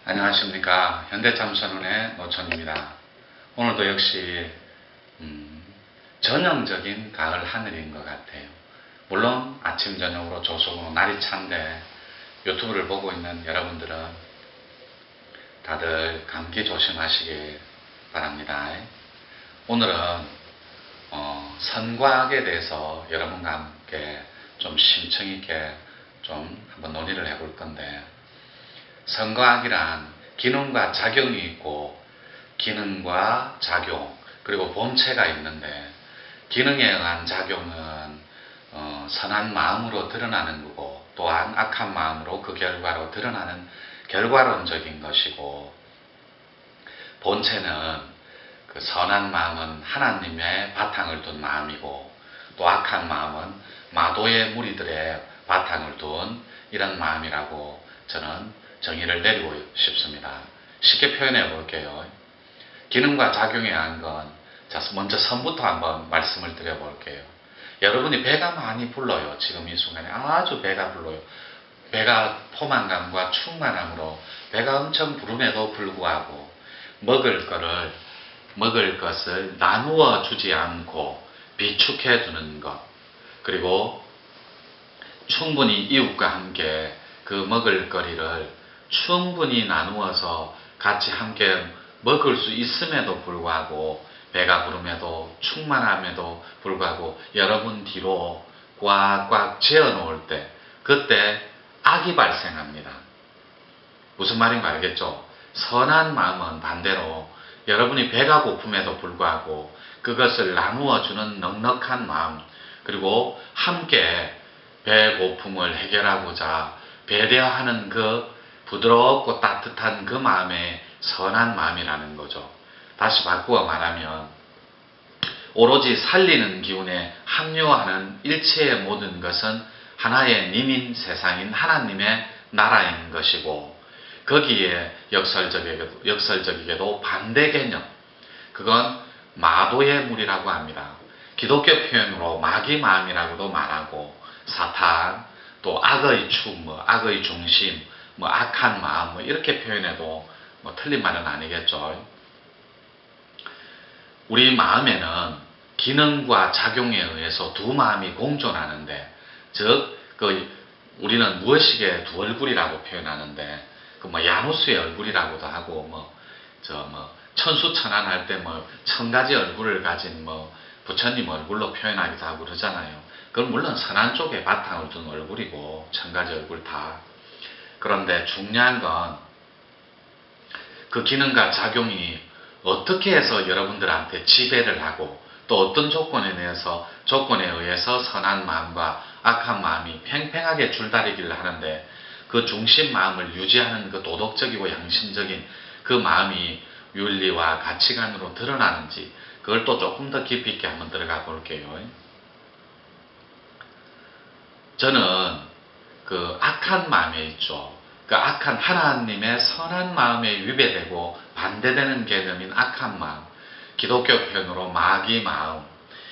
안녕하십니까. 현대참선운의 노천입니다. 오늘도 역시 전형적인 가을 하늘인 것 같아요. 물론 아침 저녁으로 조속으로 날이 찬데 유튜브를 보고 있는 여러분들은 다들 감기 조심하시길 바랍니다. 오늘은 선과학에 대해서 여러분과 함께 좀 심층 있게 좀 한번 논의를 해볼 건데, 선과학이란 기능과 작용이 있고 기능과 작용 그리고 본체가 있는데, 기능에 의한 작용은 선한 마음으로 드러나는 거고, 또한 악한 마음으로 그 결과로 드러나는 결과론적인 것이고, 본체는 그 선한 마음은 하나님의 바탕을 둔 마음이고, 또 악한 마음은 마도의 무리들의 바탕을 둔 이런 마음이라고 저는 정의를 내리고 싶습니다. 쉽게 표현해 볼게요. 기능과 작용에 의한 건, 자, 먼저 선부터 한번 말씀을 드려 볼게요. 여러분이 배가 많이 불러요. 지금 이 순간에 아주 배가 불러요. 배가 포만감과 충만함으로 배가 엄청 부름에도 불구하고 먹을 것을 나누어 주지 않고 비축해 두는 것, 그리고 충분히 이웃과 함께 그 먹을 거리를 충분히 나누어서 같이 함께 먹을 수 있음에도 불구하고, 배가 부름에도 충만함에도 불구하고 여러분 뒤로 꽉꽉 재어 놓을 때, 그때 악이 발생합니다. 무슨 말인가 알겠죠? 선한 마음은 반대로 여러분이 배가 고픔에도 불구하고 그것을 나누어 주는 넉넉한 마음, 그리고 함께 배고픔을 해결하고자 배려하는 그 부드럽고 따뜻한 그 마음의 선한 마음이라는 거죠. 다시 바꾸어 말하면, 오로지 살리는 기운에 합류하는 일체의 모든 것은 하나의 님인 세상인 하나님의 나라인 것이고, 거기에 역설적이게도 반대 개념, 그건 마도의 무리라고 합니다. 기독교 표현으로 마귀 마음이라고도 말하고, 사탄, 또 악의 축, 악의 중심, 악한 마음, 이렇게 표현해도 틀린 말은 아니겠죠. 우리 마음에는 기능과 작용에 의해서 두 마음이 공존하는데, 즉, 우리는 무엇이게 두 얼굴이라고 표현하는데, 야누스의 얼굴이라고도 하고, 천수천안 할 때 천 가지 얼굴을 가진 부처님 얼굴로 표현하기도 하고 그러잖아요. 그건 물론 선한 쪽에 바탕을 둔 얼굴이고, 천 가지 얼굴 다. 그런데 중요한 건 그 기능과 작용이 어떻게 해서 여러분들한테 지배를 하고, 또 어떤 조건에 의해서 선한 마음과 악한 마음이 팽팽하게 줄다리기를 하는데, 그 중심 마음을 유지하는 그 도덕적이고 양심적인 그 마음이 윤리와 가치관으로 드러나는지, 그걸 또 조금 더 깊이 있게 한번 들어가 볼게요. 저는 그 악한 마음에 있죠. 그 악한 하나님의 선한 마음에 위배되고 반대되는 개념인 악한 마음, 기독교 표현으로 마귀 마음,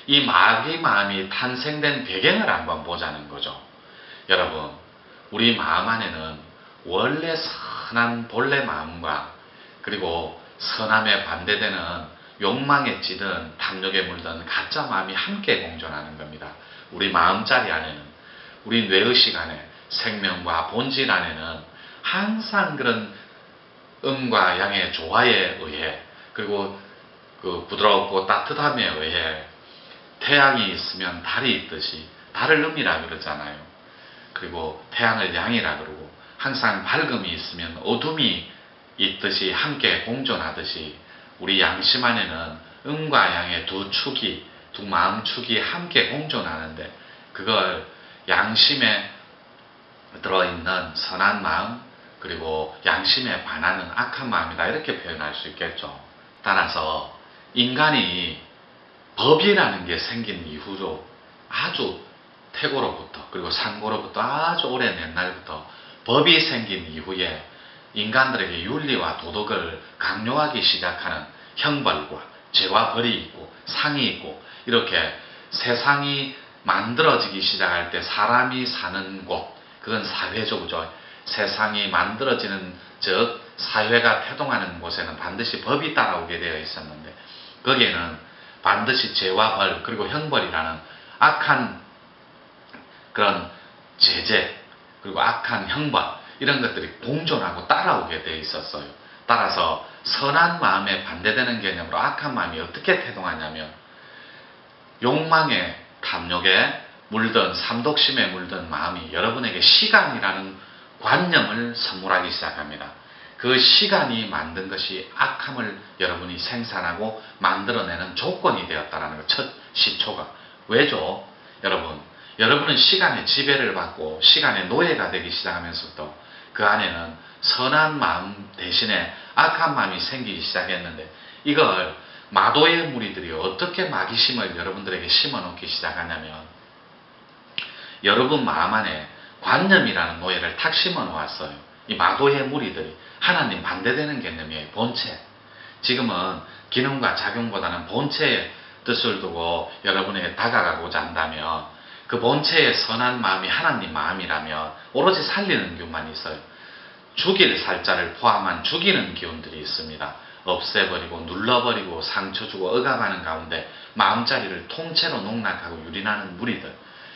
이 마귀 마음이 탄생된 배경을 한번 보자는 거죠. 여러분, 우리 마음 안에는 원래 선한 본래 마음과, 그리고 선함에 반대되는 욕망에 찌든 탐욕에 물든 가짜 마음이 함께 공존하는 겁니다. 우리 마음자리 안에는, 우리 뇌의식 안에, 생명과 본질 안에는 항상 그런 음과 양의 조화에 의해, 그리고 그 부드럽고 따뜻함에 의해, 태양이 있으면 달이 있듯이, 달을 음이라 그러잖아요. 그리고 태양을 양이라 그러고, 항상 밝음이 있으면 어둠이 있듯이 함께 공존하듯이, 우리 양심 안에는 음과 양의 두 마음축이 함께 공존하는데, 그걸 양심에 들어있는 선한 마음, 그리고 양심에 반하는 악한 마음이다, 이렇게 표현할 수 있겠죠. 따라서 인간이 법이라는 게 생긴 이후로, 아주 태고로부터, 그리고 상고로부터 아주 오랜 옛날부터 법이 생긴 이후에 인간들에게 윤리와 도덕을 강요하기 시작하는 형벌과 죄와 벌이 있고 상이 있고, 이렇게 세상이 만들어지기 시작할 때 사람이 사는 곳, 그건 사회적이죠. 세상이 만들어지는, 즉 사회가 태동하는 곳에는 반드시 법이 따라오게 되어 있었는데 거기에는 반드시 죄와 벌 그리고 형벌이라는 악한 그런 제재 그리고 악한 형벌 이런 것들이 공존하고 따라오게 되어 있었어요. 따라서 선한 마음에 반대되는 개념으로 악한 마음이 어떻게 태동하냐면 욕망에 탐욕에 물든 삼독심에 물든 마음이 여러분에게 시간이라는 관념을 선물하기 시작합니다. 그 시간이 만든 것이 악함을 여러분이 생산하고 만들어내는 조건이 되었다는 것, 첫 시초가. 왜죠? 여러분은 시간의 지배를 받고 시간의 노예가 되기 시작하면서부터 그 안에는 선한 마음 대신에 악한 마음이 생기기 시작했는데 이걸 마도의 무리들이 어떻게 마귀심을 여러분들에게 심어놓기 시작하냐면 여러분 마음 안에 관념이라는 노예를 탁 심어놓았어요. 이 마도의 무리들이 하나님 반대되는 개념이에요. 본체. 지금은 기능과 작용보다는 본체의 뜻을 두고 여러분에게 다가가고자 한다면 그 본체의 선한 마음이 하나님 마음이라면 오로지 살리는 기운만 있어요. 죽일 살자를 포함한 죽이는 기운들이 있습니다. 없애버리고 눌러버리고 상처 주고 억압하는 가운데 마음자리를 통째로 농락하고 유린하는 무리들,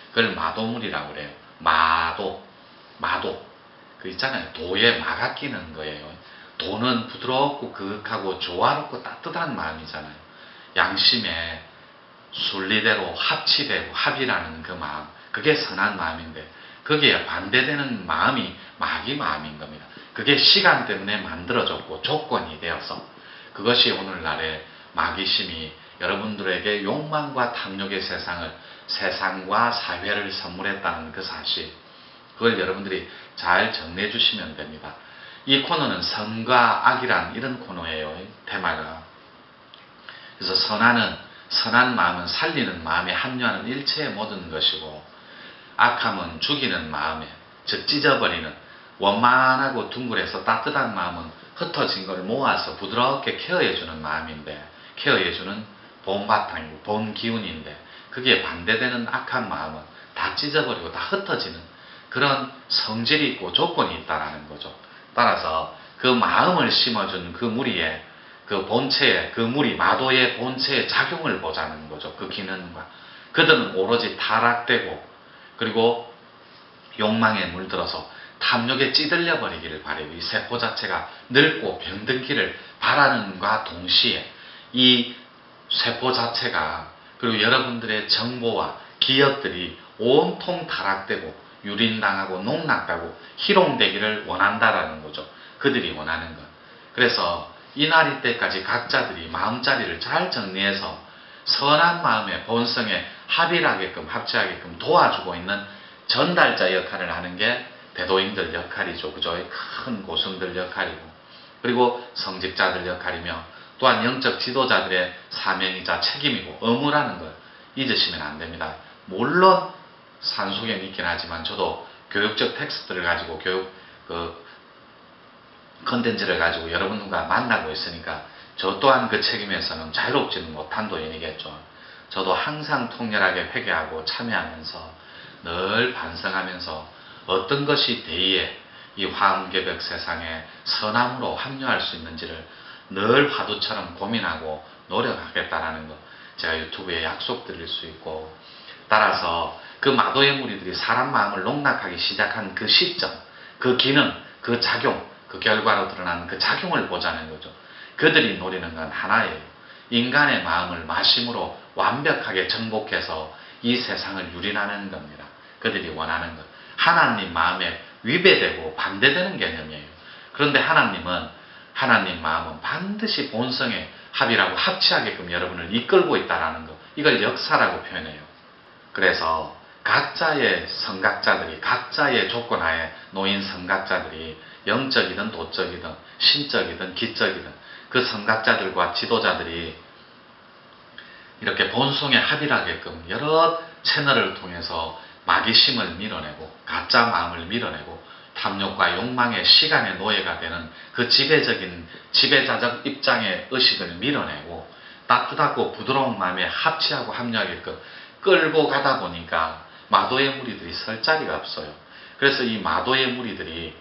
그걸 마도무리라고 그래요. 마도. 그 있잖아요. 도에 마가 끼는 거예요. 도는 부드럽고 그윽하고 조화롭고 따뜻한 마음이잖아요. 양심에 순리대로 합치되고 합이라는 그 마음, 그게 선한 마음인데 거기에 반대되는 마음이 마귀 마음인 겁니다. 그게 시간 때문에 만들어졌고 조건이 되어서 그것이 오늘날의 마귀심이 여러분들에게 욕망과 탐욕의 세상과 사회를 선물했다는 그 사실, 그걸 여러분들이 잘 정리해 주시면 됩니다. 이 코너는 선과 악이란 이런 코너예요. 테마가. 그래서 선한 마음은 살리는 마음에 합류하는 일체의 모든 것이고 악함은 죽이는 마음에, 즉 찢어버리는 원만하고 둥글해서 따뜻한 마음은 흩어진 걸 모아서 부드럽게 케어해주는 마음인데, 케어해주는 본바탕이고 본기운인데 그게 반대되는 악한 마음은 다 찢어버리고 다 흩어지는 그런 성질이 있고 조건이 있다라는 거죠. 따라서 그 마음을 심어준 그 무리의 그 본체의, 그 무리 마도의 본체의 작용을 보자는 거죠. 그 기능과. 그들은 오로지 타락되고 그리고 욕망에 물들어서 탐욕에 찌들려 버리기를 바라고 이 세포 자체가 늙고 병들기를 바라는과 동시에 이 세포 자체가 그리고 여러분들의 정보와 기억들이 온통 타락되고 유린당하고 농락되고 희롱되기를 원한다라는 거죠. 그들이 원하는 것. 그래서 이날이 때까지 각자들이 마음자리를 잘 정리해서 선한 마음의 본성에 합일하게끔 합치하게끔 도와주고 있는 전달자 역할을 하는 게 대도인들 역할이죠. 그죠? 큰 고승들 역할이고 그리고 성직자들 역할이며 또한 영적 지도자들의 사명이자 책임이고 의무라는 걸 잊으시면 안 됩니다. 물론 산속에 있긴 하지만 저도 교육적 텍스트를 가지고 교육 컨텐츠를 가지고 여러분과 만나고 있으니까 저 또한 그 책임에서는 자유롭지는 못한 도인이겠죠. 저도 항상 통렬하게 회개하고 참여하면서 늘 반성하면서 어떤 것이 대의에 이 화엄개벽 세상에 선함으로 합류할 수 있는지를 늘 화두처럼 고민하고 노력하겠다라는 것 제가 유튜브에 약속드릴 수 있고, 따라서 그 마도의 무리들이 사람 마음을 농락하기 시작한 그 시점, 그 기능, 그 작용, 그 결과로 드러나는 그 작용을 보자는 거죠. 그들이 노리는 건 하나예요. 인간의 마음을 마심으로 완벽하게 정복해서 이 세상을 유린하는 겁니다. 그들이 원하는 것. 하나님 마음에 위배되고 반대되는 개념이에요. 그런데 하나님 마음은 반드시 본성의 합이라고 합치하게끔 여러분을 이끌고 있다는 것. 이걸 역사라고 표현해요. 그래서 각자의 선각자들이, 각자의 조건 하에 놓인 선각자들이 영적이든 도적이든 신적이든 기적이든 그 선각자들과 지도자들이 이렇게 본성에 합일하게끔 여러 채널을 통해서 마귀심을 밀어내고 가짜 마음을 밀어내고 탐욕과 욕망의 시간의 노예가 되는 그 지배자적 입장의 의식을 밀어내고 따뜻하고 부드러운 마음에 합치하고 합류하게끔 끌고 가다 보니까 마도의 무리들이 설 자리가 없어요. 그래서 이 마도의 무리들이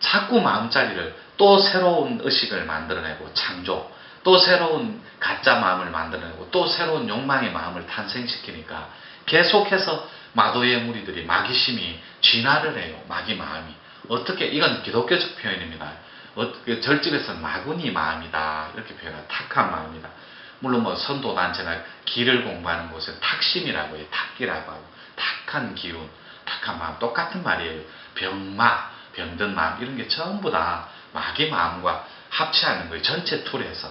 자꾸 마음자리를 또 새로운 의식을 만들어내고 창조, 또 새로운 가짜 마음을 만들어내고 또 새로운 욕망의 마음을 탄생시키니까 계속해서 마도의 무리들이 마귀심이 진화를 해요. 마귀 마음이. 어떻게, 이건 기독교적 표현입니다. 절집에서는 마구니 마음이다 이렇게 표현해요. 탁한 마음이다. 물론 뭐 선도단체나 기를 공부하는 곳에 탁심이라고 해요. 탁기라고 하고 탁한 기운, 탁한 마음 똑같은 말이에요. 병마, 병든 마음 이런 게 전부 다 마귀 마음과 합치하는 거예요. 전체 툴에서.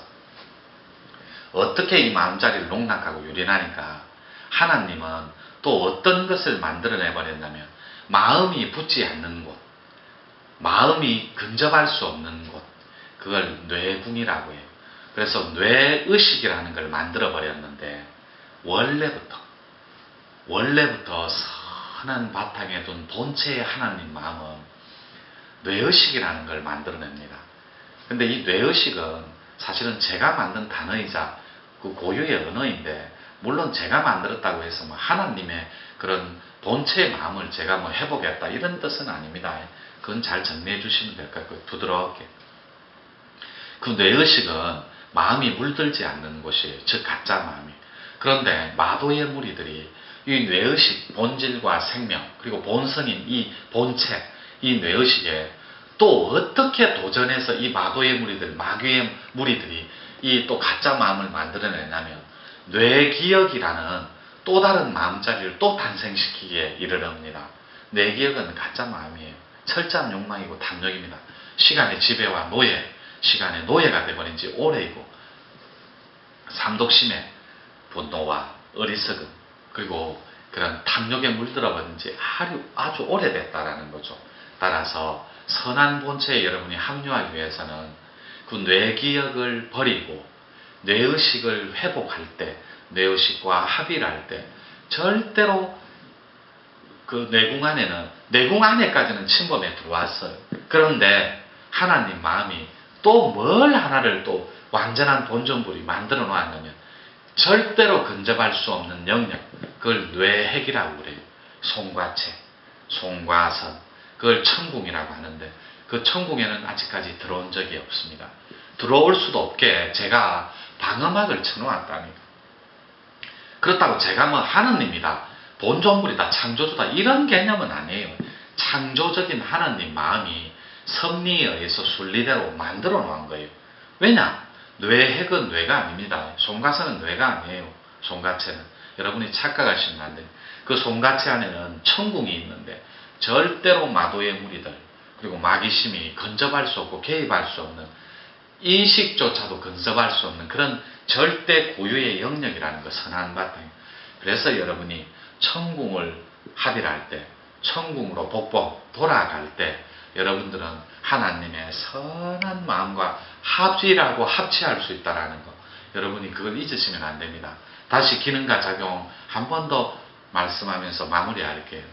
어떻게 이 마음자리를 농락하고 유린하니까 하나님은 또 어떤 것을 만들어내 버렸냐면 마음이 붙지 않는 곳, 마음이 근접할 수 없는 곳, 그걸 뇌궁이라고 해요. 그래서 뇌의식이라는 걸 만들어 버렸는데 원래부터 선한 바탕에 둔 본체의 하나님 마음은 뇌의식이라는 걸 만들어냅니다. 근데 이 뇌의식은 사실은 제가 만든 단어이자 그 고유의 언어인데, 물론 제가 만들었다고 해서 뭐 하나님의 그런 본체의 마음을 제가 뭐 해보겠다 이런 뜻은 아닙니다. 그건 잘 정리해 주시면 될 것 같고요. 부드럽게. 그 뇌의식은 마음이 물들지 않는 곳이에요. 즉 가짜 마음이. 그런데 마도의 무리들이 이 뇌의식 본질과 생명 그리고 본성인 이 본체, 이 뇌의식에 또 어떻게 도전해서 이 마도의 무리들, 마귀의 무리들이 이 또 가짜 마음을 만들어내냐면 뇌기억이라는 또 다른 마음자리를 또 탄생시키기에 이르릅니다. 뇌기억은 가짜 마음이에요. 철저한 욕망이고 탐욕입니다. 시간의 지배와 노예, 시간의 노예가 되어버린 지 오래이고 삼독심의 분노와 어리석음 그리고 그런 탐욕에 물들어버린 지 아주 오래됐다라는 거죠. 따라서 선한 본체에 여러분이 합류하기 위해서는 그 뇌기억을 버리고 뇌의식을 회복할 때, 뇌의식과 합의를 할 때 절대로 그 뇌궁 안에까지는 침범해 들어왔어요. 그런데 하나님 마음이 또 뭘 하나를 또 완전한 본전불이 만들어 놓았냐면 절대로 근접할 수 없는 영역, 그걸 뇌핵이라고 그래요. 송과체, 송과선, 그걸 천궁이라고 하는데 그 천궁에는 아직까지 들어온 적이 없습니다. 들어올 수도 없게 제가 방어막을 쳐놓았다니까. 그렇다고 제가 뭐 하느님이다, 본존물이다, 창조주다 이런 개념은 아니에요. 창조적인 하나님 마음이 섭리에 의해서 순리대로 만들어 놓은 거예요. 왜냐? 뇌핵은 뇌가 아닙니다. 송가선은 뇌가 아니에요. 송가체는. 여러분이 착각하시면 안 돼요. 그 송가체 안에는 천궁이 있는데 절대로 마도의 무리들 그리고 마귀심이 근접할 수 없고 개입할 수 없는, 인식조차도 근접할 수 없는 그런 절대 고유의 영역이라는 거, 선한 바탕. 그래서 여러분이 천궁을 합의할 때, 천궁으로 복복 돌아갈 때 여러분들은 하나님의 선한 마음과 합치할 수 있다는 거, 여러분이 그걸 잊으시면 안 됩니다. 다시 기능과 작용 한 번 더 말씀하면서 마무리할게요.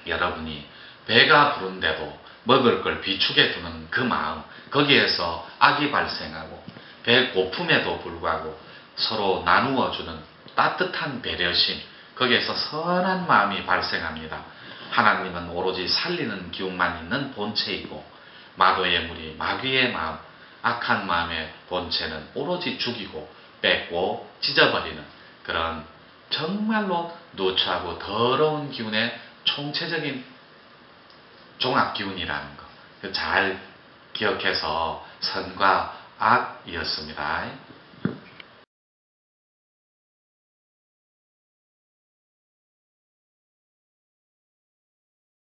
여러분이 배가 부른데도 먹을 걸 비축해 두는 그 마음, 거기에서 악이 발생하고 배 고픔에도 불구하고 서로 나누어 주는 따뜻한 배려심, 거기에서 선한 마음이 발생합니다. 하나님은 오로지 살리는 기운만 있는 본체이고 마도의 무리, 마귀의 마음, 악한 마음의 본체는 오로지 죽이고 뺏고 찢어버리는 그런 정말로 누추하고 더러운 기운의 총체적인 종합기운이라는 거 잘 기억해서 선과 악이었습니다.